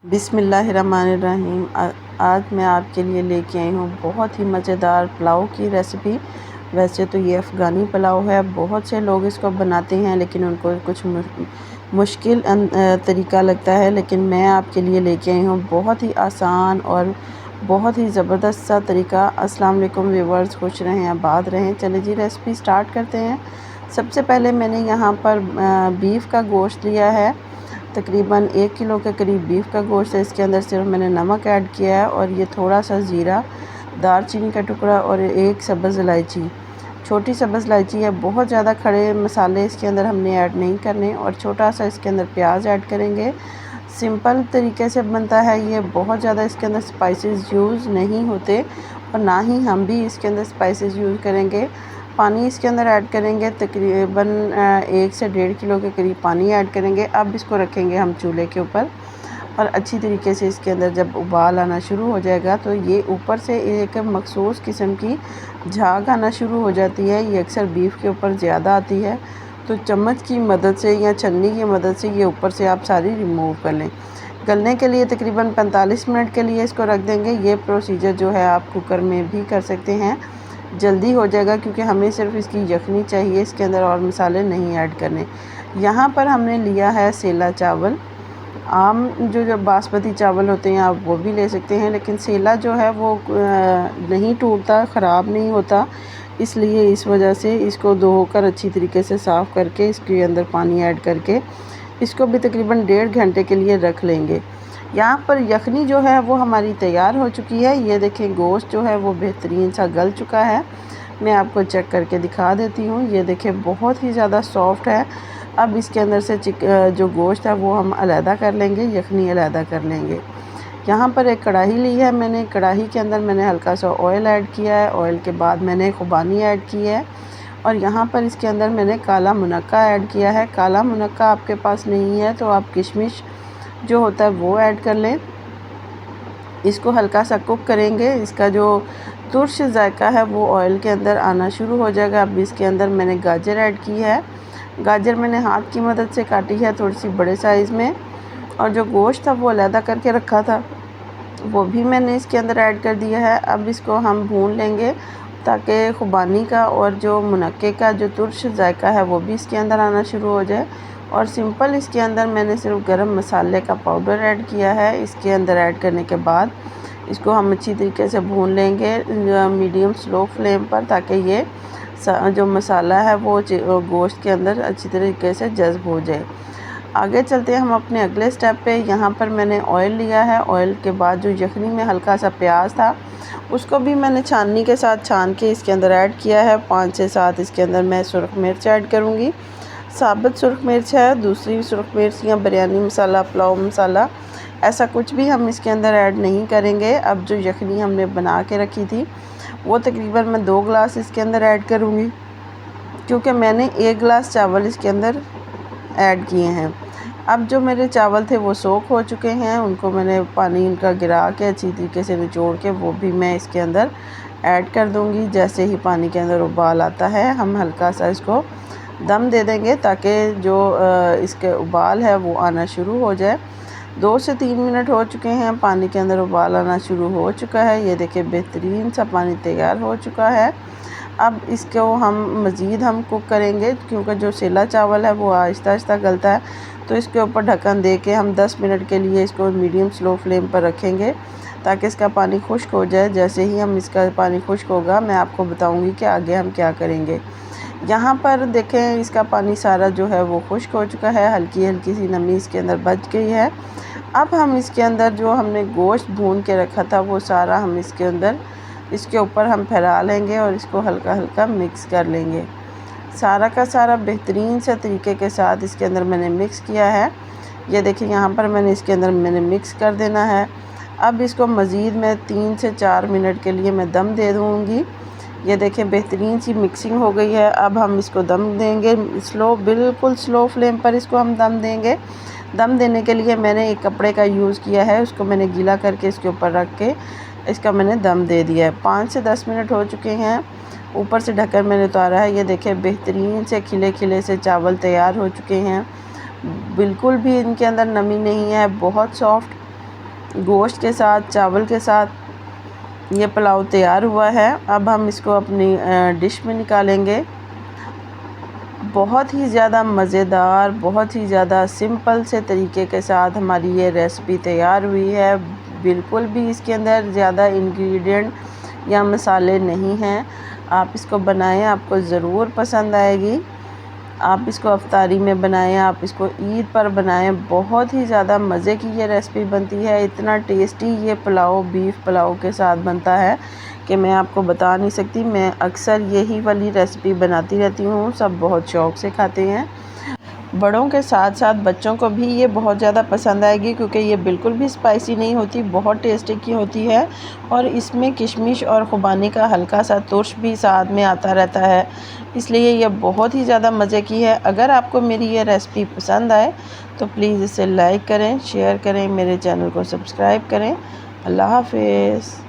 बिस्मिल्लाहिर्रहमानिर्रहीम। आज मैं आपके लिए लेके आई हूँ बहुत ही मज़ेदार पुलाव की रेसिपी। वैसे तो ये अफ़गानी पुलाव है, बहुत से लोग इसको बनाते हैं लेकिन उनको कुछ मुश्किल तरीका लगता है, लेकिन मैं आपके लिए लेके आई हूँ बहुत ही आसान और बहुत ही ज़बरदस्त सा तरीका। अस्सलाम वालेकुम व्यूअर्स, खुश रहें आबाद रहें। चले जी रेसिपी स्टार्ट करते हैं। सबसे पहले मैंने यहाँ पर बीफ का गोश्त लिया है, तकरीबन 1 किलो के करीब बीफ का गोश्त है। इसके अंदर सिर्फ मैंने नमक ऐड किया है और ये थोड़ा सा ज़ीरा, दालचीनी का टुकड़ा और एक सब्ज़ इलायची, छोटी सब्ज़ इलायची है। बहुत ज़्यादा खड़े मसाले इसके अंदर हमने ऐड नहीं करने और छोटा सा इसके अंदर प्याज ऐड करेंगे। सिंपल तरीके से बनता है ये, बहुत ज़्यादा इसके अंदर स्पाइसेस यूज़ नहीं होते और ना ही हम भी इसके अंदर स्पाइसेस यूज़ करेंगे। पानी इसके अंदर ऐड करेंगे, तकरीबन 1 से 1.5 किलो के करीब पानी ऐड करेंगे। अब इसको रखेंगे हम चूल्हे के ऊपर और अच्छी तरीके से इसके अंदर जब उबाल आना शुरू हो जाएगा तो ये ऊपर से एक मखसूस किस्म की झाग आना शुरू हो जाती है। ये अक्सर बीफ के ऊपर ज़्यादा आती है, तो चम्मच की मदद से या छन्नी की मदद से ये ऊपर से आप सारी रिमूव कर लें। गलने के लिए तकरीबन 45 मिनट के लिए इसको रख देंगे। ये प्रोसीजर जो है आप कुकर में भी कर सकते हैं, जल्दी हो जाएगा क्योंकि हमें सिर्फ इसकी यखनी चाहिए, इसके अंदर और मसाले नहीं ऐड करने। यहाँ पर हमने लिया है सेला चावल। आम जो बासमती चावल होते हैं आप वो भी ले सकते हैं, लेकिन सेला जो है वो नहीं टूटता, ख़राब नहीं होता, इसलिए इस वजह से इसको धोकर अच्छी तरीके से साफ़ करके इसके अंदर पानी ऐड करके इसको भी तकरीबन 1.5 घंटे के लिए रख लेंगे। यहाँ पर यखनी जो है वो हमारी तैयार हो चुकी है। ये देखें गोश्त जो है वो बेहतरीन सा गल चुका है। मैं आपको चेक करके दिखा देती हूँ। ये देखें बहुत ही ज़्यादा सॉफ्ट है। अब इसके अंदर से जो गोश्त है वो हम अलहदा कर लेंगे, यखनी अलहदा कर लेंगे। यहाँ पर एक कढ़ाई ली है मैंने, कढ़ाई के अंदर मैंने हल्का सा ऑयल ऐड किया है। ऑयल के बाद मैंने खुबानी ऐड की है और यहाँ पर इसके अंदर मैंने काला मुनक्का ऐड किया है। काला मुनक्का आपके पास नहीं है तो आप किशमिश जो होता है वो ऐड कर लें। इसको हल्का सा कुक करेंगे। इसका जो तुर्श जायका है वो ऑयल के अंदर आना शुरू हो जाएगा। अब इसके अंदर मैंने गाजर ऐड की है। गाजर मैंने हाथ की मदद से काटी है, थोड़ी सी बड़े साइज़ में, और जो गोश्त था वो अलहदा करके रखा था वो भी मैंने इसके अंदर ऐड कर दिया है। अब इसको हम भून लेंगे ताकि खुबानी का और जो मुनक्के का जो तुर्श जायका है वो भी इसके अंदर आना शुरू हो जाए। और सिंपल इसके अंदर मैंने सिर्फ गरम मसाले का पाउडर ऐड किया है। इसके अंदर ऐड करने के बाद इसको हम अच्छी तरीके से भून लेंगे मीडियम स्लो फ्लेम पर, ताकि ये जो मसाला है वो गोश्त के अंदर अच्छी तरीके से जज़्ब हो जाए। आगे चलते हैं हम अपने अगले स्टेप पे। यहाँ पर मैंने ऑयल लिया है। ऑयल के बाद जो यखनी में हल्का सा प्याज था उसको भी मैंने छाननी के साथ छान के इसके अंदर ऐड किया है। 5 से 7 इसके अंदर मैं सुरख मिर्च ऐड करूँगी। साबुत सुरख मिर्च है, दूसरी सुरख मिर्च या बिरयानी मसाला, पुलाव मसाला, ऐसा कुछ भी हम इसके अंदर ऐड नहीं करेंगे। अब जो यखनी हमने बना के रखी थी वो तकरीबन मैं 2 गिलास इसके अंदर ऐड करूँगी, क्योंकि मैंने 1 गिलास चावल इसके अंदर ऐड किए हैं। अब जो मेरे चावल थे वो सोख हो चुके हैं, उनको मैंने पानी इनका गिरा के अच्छी तरीके से निचोड़ के वो भी मैं इसके अंदर ऐड कर दूँगी। जैसे ही पानी के अंदर उबाल आता है हम हल्का सा इसको दम दे देंगे ताकि जो इसके उबाल है वो आना शुरू हो जाए। 2 से 3 मिनट हो चुके हैं, पानी के अंदर उबाल आना शुरू हो चुका है। ये देखिए बेहतरीन सा पानी तैयार हो चुका है। अब इसको हम मज़ीद कुक करेंगे क्योंकि जो सेला चावल है वो आहिस्ता आहिस्ता गलता है, तो इसके ऊपर ढक्कन दे के हम 10 मिनट के लिए इसको मीडियम स्लो फ्लेम पर रखेंगे ताकि इसका पानी खुश्क हो जाए। जैसे ही हम इसका पानी खुश्क होगा मैं आपको बताऊँगी कि आगे हम क्या करेंगे। यहाँ पर देखें इसका पानी सारा जो है वो खुश्क हो चुका है, हल्की हल्की सी नमी इसके अंदर बच गई है। अब हम इसके अंदर जो हमने गोश्त भून के रखा था वो सारा हम इसके अंदर इसके ऊपर हम फैला लेंगे और इसको हल्का हल्का मिक्स कर लेंगे। सारा का सारा बेहतरीन से तरीके के साथ इसके अंदर मैंने मिक्स किया है। ये देखिए यहाँ पर मैंने इसके अंदर मिक्स कर देना है। अब इसको मज़ीद मैं 3 से 4 मिनट के लिए मैं दम दे दूँगी। ये देखें बेहतरीन सी मिक्सिंग हो गई है। अब हम इसको दम देंगे बिल्कुल स्लो फ्लेम पर इसको हम दम देंगे। दम देने के लिए मैंने एक कपड़े का यूज़ किया है, उसको मैंने गीला करके इसके ऊपर रख के इसका मैंने दम दे दिया है। 5 से 10 मिनट हो चुके हैं। ऊपर से ढक्कन मैंने उतारा है। ये देखें बेहतरीन से खिले खिले से चावल तैयार हो चुके हैं, बिल्कुल भी इनके अंदर नमी नहीं है, बहुत सॉफ्ट गोश्त के साथ, चावल के साथ ये पुलाव तैयार हुआ है। अब हम इसको अपनी डिश में निकालेंगे। बहुत ही ज़्यादा मज़ेदार, बहुत ही ज़्यादा सिंपल से तरीके के साथ हमारी ये रेसिपी तैयार हुई है। बिल्कुल भी इसके अंदर ज़्यादा इंग्रेडिएंट या मसाले नहीं हैं। आप इसको बनाएं, आपको ज़रूर पसंद आएगी। आप इसको अफ्तारी में बनाएं, आप इसको ईद पर बनाएं। बहुत ही ज़्यादा मज़े की ये रेसिपी बनती है। इतना टेस्टी ये पुलाव बीफ पुलाव के साथ बनता है कि मैं आपको बता नहीं सकती। मैं अक्सर यही वाली रेसिपी बनाती रहती हूँ, सब बहुत शौक़ से खाते हैं। बड़ों के साथ साथ बच्चों को भी ये बहुत ज़्यादा पसंद आएगी, क्योंकि ये बिल्कुल भी स्पाइसी नहीं होती, बहुत टेस्टी की होती है। और इसमें किशमिश और खुबानी का हल्का सा तुर्श भी साथ में आता रहता है, इसलिए ये बहुत ही ज़्यादा मज़े की है। अगर आपको मेरी ये रेसिपी पसंद आए तो प्लीज़ इसे लाइक करें, शेयर करें, मेरे चैनल को सब्सक्राइब करें। अल्लाह हाफ़िज़।